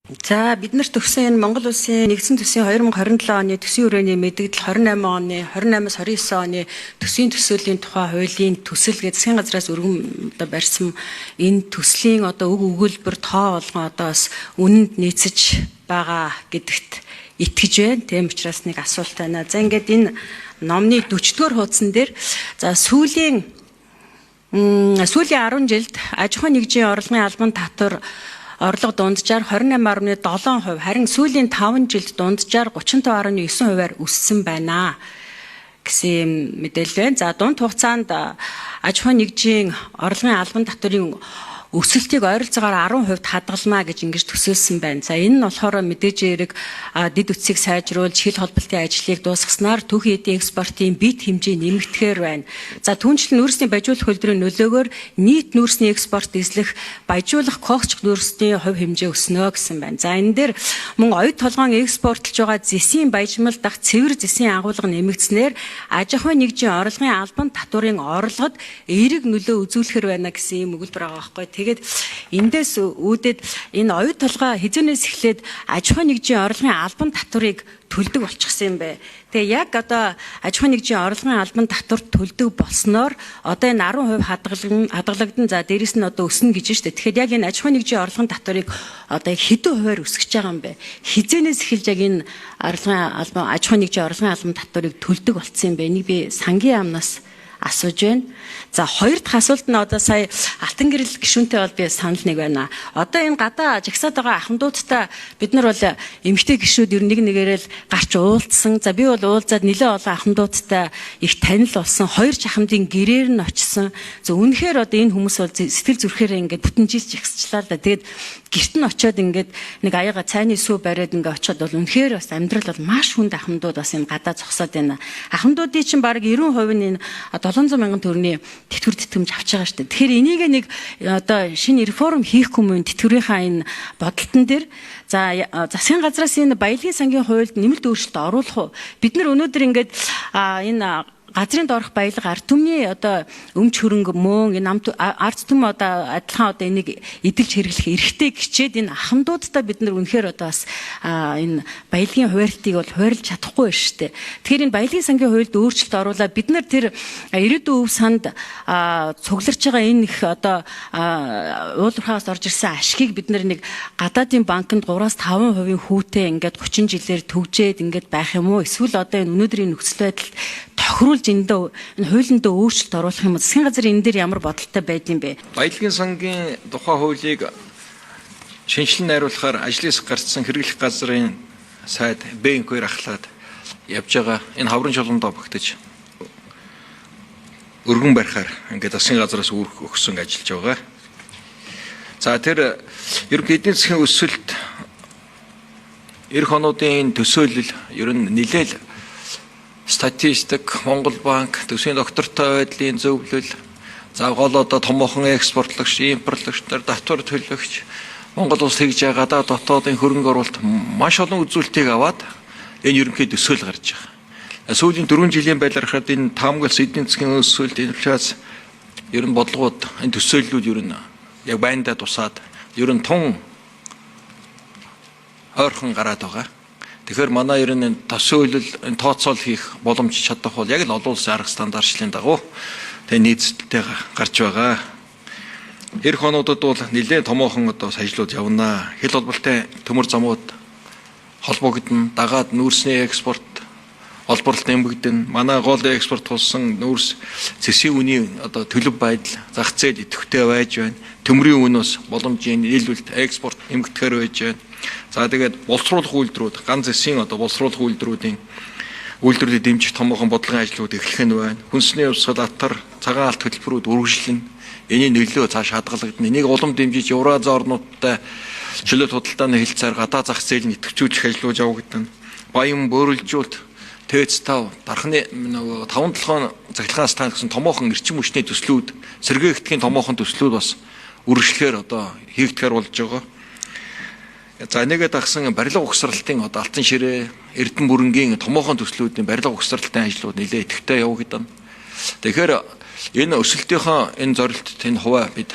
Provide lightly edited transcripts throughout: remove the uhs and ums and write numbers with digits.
За бид нарт төгсөн энэ Монгол Улсын нэгдсэн төсвийн 2027 оны төсвийн хүрээний мэдээлэл 28-аас 29 оны төсвийн төсөөлийн тухай хуулийн төсөл гэж засгийн газраас өргөн барьсан энэ төслийн үг өгүүлбэр тоо болгон бас үнэнд нийцэж байгаа гэдэгт итгэж байна. Тийм учраас нэг асуулт байна. За ингээд энэ номны 40-р хуудсан дээр сүүлийн 10 жилд аж ахуйн нэгжийн орлогын албан татвар орлого дунджаар 28.7%, харин сүүлийн 5 жилд дунджаар 35.9%-аар өссөн байна гэсэн мэдээлэл байна. За дунд хугацаанд аж ахуйн нэгжийн орлогын албан татварын өсөлтийг ойролцоогоор 10% хадгална гэж ингэж төсөөлсөн байна. За энэ нь болохоор мэдээж хэрэг дэд үтсийг сайжруулж хил холболтын ажлыг дуусгаснаар түүхий эдийн экспортын бит хэмжээ нэмэгдэхээр байна. За түүнчлэн нүүрсний баяжуулах хөлбөрийн нөлөөгөөр нийт нүүрсний экспорт эзлэх баяжуулах когч нүүрсний хувь хэмжээ өснө гэсэн байна. За энэ дээр мөн оюут толгоон экспортлж байгаа зэсийн баяжмал дах цэвэр зэсийн агуулга нэмэгдснээр аж ахуйн нэгжийн орлогын албан татварын орлогод эерэг нөлөө үзүүлэхээр байна гэсэн юм өгүүлбэр байгаа байхгүй. Тэгээд эндээс үүдээд энэ оюут толгой хизэнээс эхлээд аж ахуйн нэгжийн орлогын албан татварыг төлдөг болчихсон юм бэ. Тэгээ яг аж ахуйн нэгжийн орлогын албан татвар төлдөг болсноор энэ 10% хадгалагдсан. За дээрэс нь өснө гэж штэ. Тэгэхээр яг энэ аж ахуйн нэгжийн орлогын татварыг хэдэн хувиар өсгөж байгаа юм бэ? Хизэнээс эхэлж яг энэ аж ахуйн нэгжийн орлогын албан татварыг төлдөг болцсон юм бэ? Энийг би сангийн яамнаас асууж байна. За хоёр дахь асуулт нь сая алтан гэрэл гишүүнтэй бол би санал нэг байна. Энэ гадаа жагсаад байгаа ахмадуудтай бид нар бол эмэгтэй гишүүд ер нь нэг нэгээрээ л гарч уулзсан. За би бол уулзаад нэлээд олон ахмадуудтай их танил болсон. Хоёр ахмадын гэрээр нь очсон. За үнэхээр энэ хүмүүс бол сэтгэл зүрхээр ингээд бүтэн жил жагсчлаа л да. Тэгээд гэрт нь очиод ингээд нэг аяга цайны сүү бариад ингээд очиод бол үнэхээр бас амьдрал бол маш хүнд ахмадууд бас энэ гадаа зогсоод байна. Ахмадуудын чинь бараг 90% нь энэ 700 мянган төгрөгийн тэтгэвэр тэтгэмж авч байгаа шүү дээ. Тэгэхээр энийг нэг шинэ реформ хийхгүй мөн тэтгэврийнхаа энэ бодолтон дээр засгийн газраас энэ баялагын сангийн хуульд нэмэлт өөрчлөлт оруулах уу? Бид нар өнөөдөр ингээд энэ газрын доорх баялаг ард түмний өмч хөрөнгө мөн энэ ард түм адилхан энийг эдэлж хэрэглэх эрхтэй гिचээд энэ ахмадуудтай бид нар үнэхээр бас энэ баялагын хуваарлтыг бол хуваарлж чадахгүй байна шүү дээ. Тэгэхээр энэ баялагын сангийн хуульд өөрчлөлт оруулаад бид нар тэр ирээдүйн өв санд цугларч байгаа энэ их уулуурхаас орж ирсэн ашгийг бид нар нэг гадаадын банкнд 3-5% хүүтэй ингээд 30 жилээр төгжээд ингээд байх юм уу? Эсвэл энэ өнөөдрийн нөхцөл байдал тохируулж энэ хуулиндөө өөрчлөлт оруулах юм. Засгийн газар энэ дээр ямар бодолтой байд юм бэ? Баялагын сангийн тухай хуулийг шинжилэн найруулахаар ажлаас гарсан хэрэглэх газрын сайд Б2 ахлаад явж байгаа энэ хаврын чулуундаа багтаж өргөн барихаар ингээд засгийн газраас өгсөн ажиллаж байгаа. За тэр ерөнхий эдийн засгийн өсөлт эх онуудын төсөөлөл ер нь нэлээл статистик, Монгол банк, төсвийн доктортой байдлын зөвлөл, гол томоохон экспортлогч, импортлогч нар татвар төлөгч, Монгол улс хийж байгаа гадаад дотоодын хөрөнгө оруулалт маш олон үзүүлэлтийг аваад энэ ерөнхий төсөөл гарч байгаа. Сүүлийн 4 жилийн байлархад энэ таамаглалс эдийн засгийн өсөлт, инфляц ер нь бодлогууд энэ төсөөллүүд ер нь яг байндаа тусаад ер нь тун ойрхон гараад байгаа. Тэгэхээр манай ер нь төсөөлөл тооцоол хийх боломж чадах бол яг л олон улсын арга стандартчлалын дагуу тэгээ нийцэлтэй гарч байгаа. Эх онуудад бол нэлээд томоохон ажлууд явна. Хил холболтын төмөр замууд холбогдно. Дагаад нүүрсний экспорт олборлолт нэмэгдэнэ. Манай гол экспорт болсон нүүрс цэсийн үний төлөв байдал зах зээл идэвхтэй байж байна. Төмрийн үнээс боломжийн нийлүүлэлт экспорт нэмэгдэхээр байж байна. За тэгээд боловсруулах үйлдвэрүүд ганц эсийн боловсруулах үйлдвэрүүдийн үйлдвэрлэлийг дэмжих томоохон бодлогын ажлууд эхлэх нь байна. Хүнсний хувьсгал, атар, цагаан алт хөтөлбөрүүд үргэлжлэнэ. Эний нөлөө цааш хадгалагдана. Энийг улам дэмжиж Евразийн орнуудтай чөлөө худалдааны хэлцээр гадаа зах зээлийг идэвхжүүлэх ажлууд явагдана. Баян бөөрөлжүүлэлт ТЭЦ-5 дархны 5-7 цахилгаан стан гэсэн томоохон эрчим хүчний төслүүд, сэргээгдэхин томоохон төслүүд бас үргэлжлэхээр хийгдэхээр болж байгаа. За нэгэд агсан барилга угсралтын алтан ширээ, Эрдэнэ бүрэнгийн томоохон төслүүдийн барилга угсралтын ажлууд нэлээд идэвхтэй явагдана. Тэгэхээр энэ өсөлтийнхөө энэ зорилтод энэ хуваа бид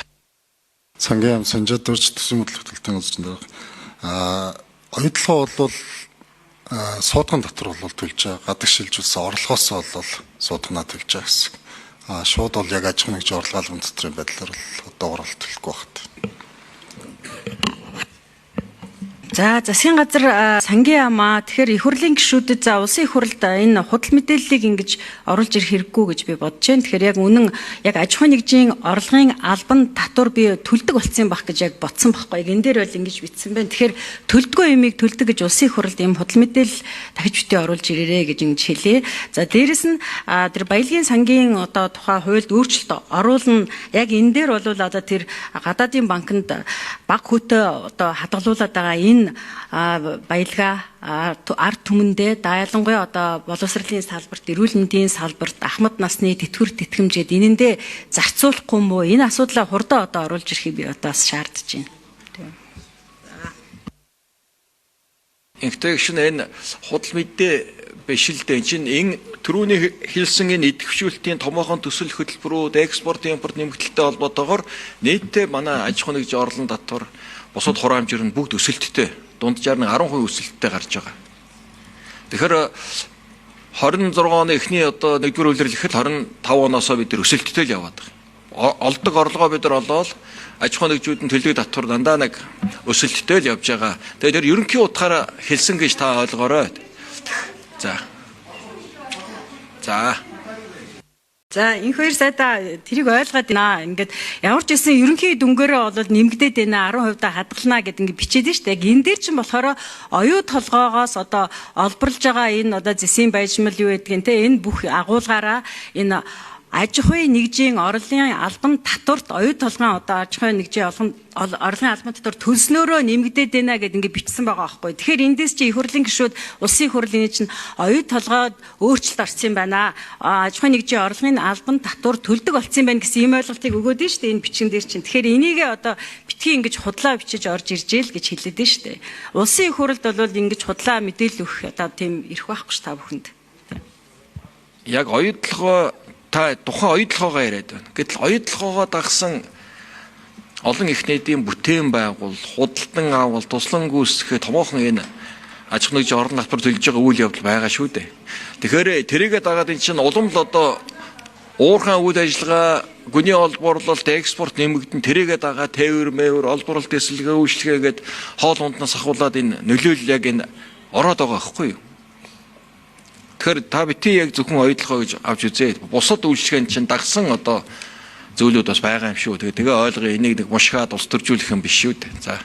сангийн яам санжаадурч төсвийн бодлого төлтөн үзэж байгаа. Оюутлогоо бол суудган дотор бол төлж байгаа. Гадаг шилжүүлсэн орлогоос бол суудганаа төлж байгаа гэсэн. Шууд бол яг аж ахуйн нэгж орлогын дотрын байдлаар бол одоо оролт төлөхгүй багт. За засгийн газар сангийн яамаа тэгэхээр их хурлын гишүүдэд за улсын их хурлд энэ худал мэдээллийг ингэж оруулж ирэх хэрэггүй гэж би бодож байна. Тэгэхээр яг үнэн яг аж ахуйн нэгжийн орлогын албан татвар би төлдөг болсон байх гэж яг бодсон байхгүй. Яг энэ дээр бол ингэж бичсэн байна. Тэгэхээр төлдгөө юмыг төлдөг гэж улсын их хурлд юм худал мэдээлэл дахиж битгий оруулж ирээрэй гэж ингэж хэлье. За дээрэс нь тэр баялагын сангийн одоо тухай хуульд өөрчлөлт оруулна. Яг энэ дээр бол одоо тэр гадаадын банкнд баг хүүтэй одоо хадгалуулаад байгаа энэ баялгаа ард түмэндээ ялангуяа одоо боловсролын салбарт, эрүүл мэндийн салбарт, ахмад насны тэтгэвэр тэтгэмжид энэндээ зарцуулахгүй мó энэ асуудлаа хурдан одоо оруулж ирэхийг би одоо бас шаардж байна. Инхтэй гişн энэ худал мэдээ биш л дээ. Чин энэ түрүүний хэлсэн энэ идэвхжүүлэлтийн томоохон төсөл хөтөлбөрүүд, экспорт импорт нэмэгдэлтэй холбоотойгоор нийтдээ манай аж ахуйн нэгж орлон татвар бусад хураамжир нь бүгд өсөлттэй, дунджаар нь 10% өсөлттэй гарч байгаа. Тэгэхээр 26 оны эхний одоо 1-р үйлрэл ихэл 25 оноосоо бид өсөлттэй л яваад байгаа. Олдог орлогоо бид нар олоод аж ахуйн нэгжүүд нь төлөв татвар дандаа нэг өсөлттэй л явж байгаа. Тэгээд тэр ерөнхий утгаараа хэлсэн гэж та ойлгоорой. За энэ хоёр сайдаа тэрийг ойлгоод байна. Ингээд ямар ч гэсэн ерөнхий дүнгээрээ бол нэмэгдээд байна 10% хадгална гэдэг ингээд бичээд байна шүү дээ. Яг энэ дээр чинь болохоор оюу толгоогоос одоо олборлж байгаа энэ одоо зэсийн баяжмал юу гэдгийг те энэ бүх агуулгаараа энэ аж ахуйн нэгжийн орлогын албан татварт оюу толгойн одоо аж ахуйн нэгжийн орлогын албан татвар төлснөөрөө нэмэгдээд байна гэдээ ингээд бичсэн байгаа байхгүй. Тэгэхээр эндээс чи их хурлын гишүүд улсын их хурлын чинь оюу толгойд өөрчлөлт орсон юм байна. Аж ахуйн нэгжийн орлогын албан татвар төлдөг болсон юм байна гэсэн ийм ойлголтыг өгөөд нь шүү дээ энэ бичгэн дээр чинь. Тэгэхээр энийгээ одоо битгий ингэж худлаа бичиж орж иржээ л гэж хэлээд нь шүү дээ. Улсын их хурлд бол ингэж худлаа мэдээлэл өгөх одоо тийм ирэх байхгүй ш та бүхэнд. Яг оюутлогоо та тухайн оюутлогоогоо яриад байна. Гэтэл оюутлогоогоо дагсан олон их нийтийн бүтээн байгуул, худалдан авал, туслан гүйцэтгэх томоохон энэ аж ахуйн нэгжийн орлон татвар төлж байгаа үйл явдал байгаа шүү дээ. Тэгэхээр тэрийгээ дагаад эн чинь улам л одоо уурхайн үйл ажиллагаа, гүний олборлолт, экспорт нэмэгдэн тэрийгээ дагаа тээвэр, мэвэр, олборлолт эсэлгээ үйлчлэгээгээд хоол унднаас ахуулаад энэ нөлөөлөл яг энэ ороод байгаа байхгүй юу? Тэгэхээр та битгий яг зөвхөн оюутлогоо гэж авч үзээ. Бусад үйлчлэгэнд чинь дагсан одоо зүйлүүд бас байгаа юм шүү. Тэгээ ойлгоо энийг нэг мушгаад ус төржүүлэх юм биш шүү дээ. За.